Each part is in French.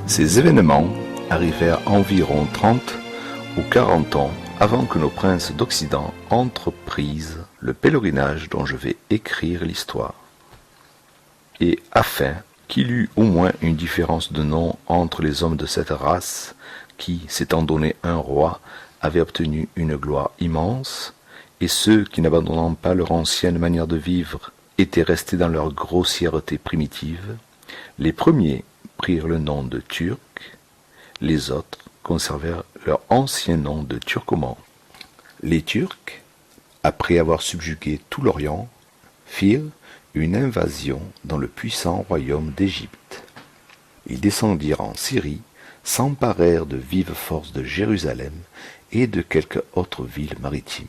Ces événements arrivèrent environ 30 ou 40 ans avant que nos princes d'Occident entreprisent le pèlerinage dont je vais écrire l'histoire. Et afin qu'il y eût au moins une différence de nom entre les hommes de cette race qui, s'étant donné un roi, avaient obtenu une gloire immense, et ceux qui, n'abandonnant pas leur ancienne manière de vivre, étaient restés dans leur grossièreté primitive, les premiers prirent le nom de Turcs, les autres conservèrent leur ancien nom de Turcomans. Les Turcs, après avoir subjugué tout l'Orient, firent une invasion dans le puissant royaume d'Égypte. Ils descendirent en Syrie, s'emparèrent de vive force de Jérusalem et de quelques autres villes maritimes.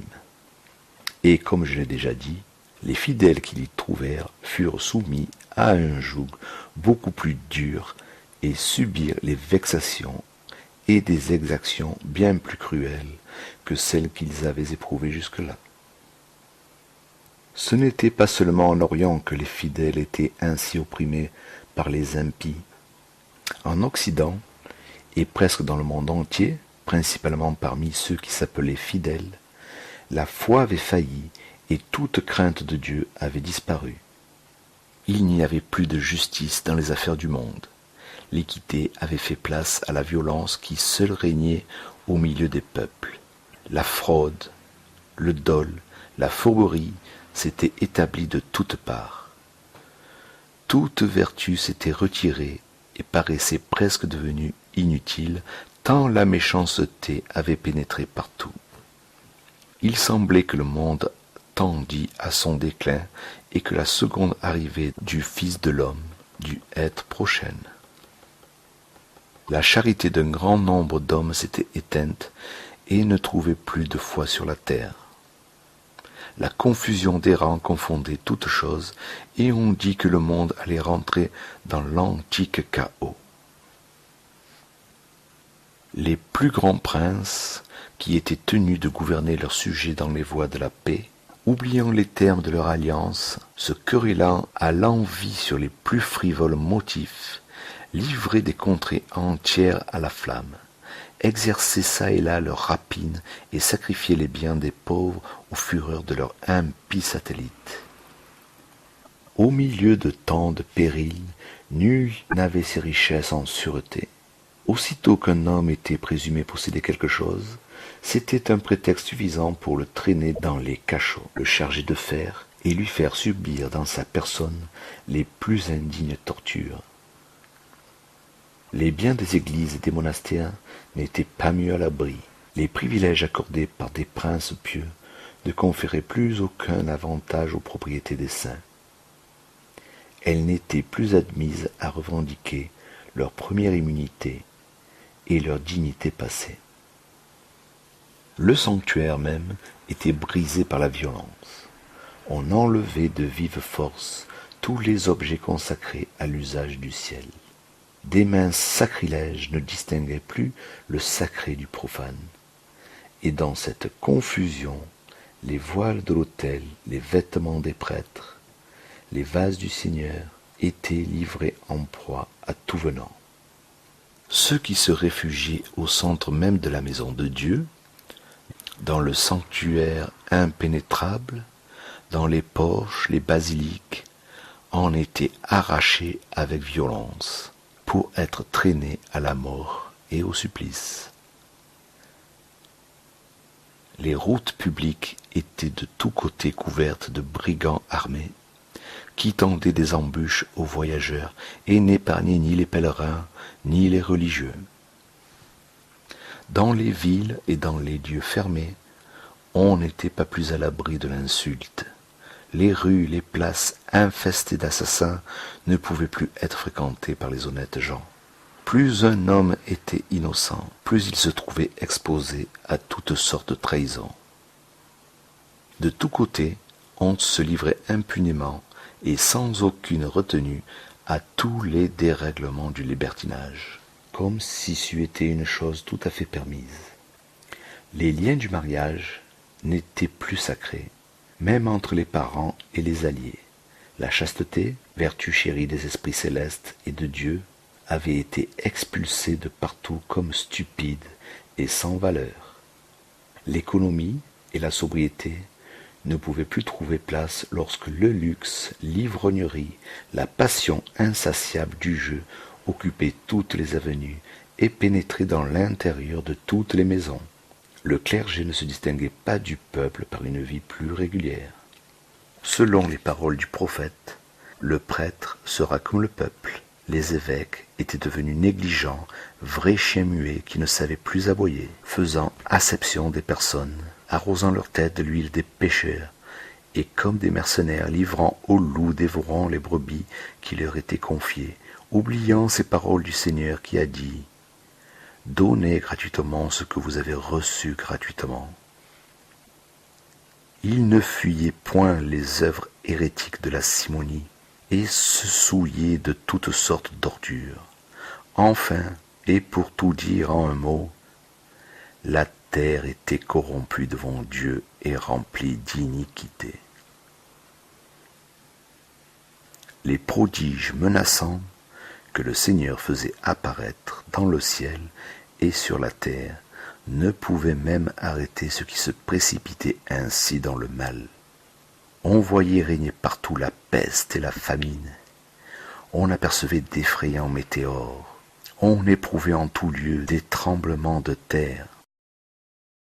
Et comme je l'ai déjà dit, les fidèles qui l'y trouvèrent furent soumis à un joug beaucoup plus dur et subirent les vexations et des exactions bien plus cruelles que celles qu'ils avaient éprouvées jusque-là. Ce n'était pas seulement en Orient que les fidèles étaient ainsi opprimés par les impies. En Occident, et presque dans le monde entier, principalement parmi ceux qui s'appelaient fidèles, la foi avait failli et toute crainte de Dieu avait disparu. Il n'y avait plus de justice dans les affaires du monde. L'équité avait fait place à la violence qui seule régnait au milieu des peuples. La fraude, le dol, la fourberie s'étaient établis de toutes parts. Toute vertu s'était retirée et paraissait presque devenue inutile, tant la méchanceté avait pénétré partout. Il semblait que le monde tendit à son déclin et que la seconde arrivée du Fils de l'homme dut être prochaine. La charité d'un grand nombre d'hommes s'était éteinte et ne trouvait plus de foi sur la terre. La confusion des rangs confondait toutes choses, et on dit que le monde allait rentrer dans l'antique chaos. Les plus grands princes, qui étaient tenus de gouverner leurs sujets dans les voies de la paix, oubliant les termes de leur alliance, se querellant à l'envi sur les plus frivoles motifs, livraient des contrées entières à la flamme, exerçaient çà et là leur rapine et sacrifiaient les biens des pauvres aux fureurs de leurs impies satellites. Au milieu de tant de périls, nul n'avait ses richesses en sûreté. Aussitôt qu'un homme était présumé posséder quelque chose, c'était un prétexte suffisant pour le traîner dans les cachots, le charger de fer et lui faire subir dans sa personne les plus indignes tortures. Les biens des églises et des monastères n'étaient pas mieux à l'abri. Les privilèges accordés par des princes pieux ne conféraient plus aucun avantage aux propriétés des saints. Elles n'étaient plus admises à revendiquer leur première immunité et leur dignité passée. Le sanctuaire même était brisé par la violence. On enlevait de vive force tous les objets consacrés à l'usage du ciel. Des mains sacrilèges ne distinguaient plus le sacré du profane. Et dans cette confusion, les voiles de l'autel, les vêtements des prêtres, les vases du Seigneur étaient livrés en proie à tout venant. Ceux qui se réfugiaient au centre même de la maison de Dieu, dans le sanctuaire impénétrable, dans les porches, les basiliques, en étaient arrachés avec violence, pour être traînés à la mort et au supplice. Les routes publiques étaient de tous côtés couvertes de brigands armés, qui tendaient des embûches aux voyageurs et n'épargnaient ni les pèlerins ni les religieux. Dans les villes et dans les lieux fermés, on n'était pas plus à l'abri de l'insulte. Les rues, les places infestées d'assassins ne pouvaient plus être fréquentées par les honnêtes gens. Plus un homme était innocent, plus il se trouvait exposé à toutes sortes de trahisons. De tous côtés, on se livrait impunément et sans aucune retenue à tous les dérèglements du libertinage, comme si c'eût été une chose tout à fait permise. Les liens du mariage n'étaient plus sacrés, même entre les parents et les alliés. La chasteté, vertu chérie des esprits célestes et de Dieu, avaient été expulsés de partout comme stupides et sans valeur. L'économie et la sobriété ne pouvaient plus trouver place lorsque le luxe, l'ivrognerie, la passion insatiable du jeu occupaient toutes les avenues et pénétraient dans l'intérieur de toutes les maisons. Le clergé ne se distinguait pas du peuple par une vie plus régulière. Selon les paroles du prophète, le prêtre sera comme le peuple. Les évêques étaient devenus négligents, vrais chiens muets qui ne savaient plus aboyer, faisant acception des personnes, arrosant leur tête de l'huile des pécheurs, et comme des mercenaires livrant aux loups dévorant les brebis qui leur étaient confiées, oubliant ces paroles du Seigneur qui a dit « Donnez gratuitement ce que vous avez reçu gratuitement ». Ils ne fuyaient point les œuvres hérétiques de la simonie, et se souillaient de toutes sortes d'ordures. Enfin, et pour tout dire en un mot, la terre était corrompue devant Dieu et remplie d'iniquité. Les prodiges menaçants que le Seigneur faisait apparaître dans le ciel et sur la terre ne pouvaient même arrêter ceux qui se précipitaient ainsi dans le mal. On voyait régner partout la peste et la famine. On apercevait d'effrayants météores. On éprouvait en tout lieu des tremblements de terre.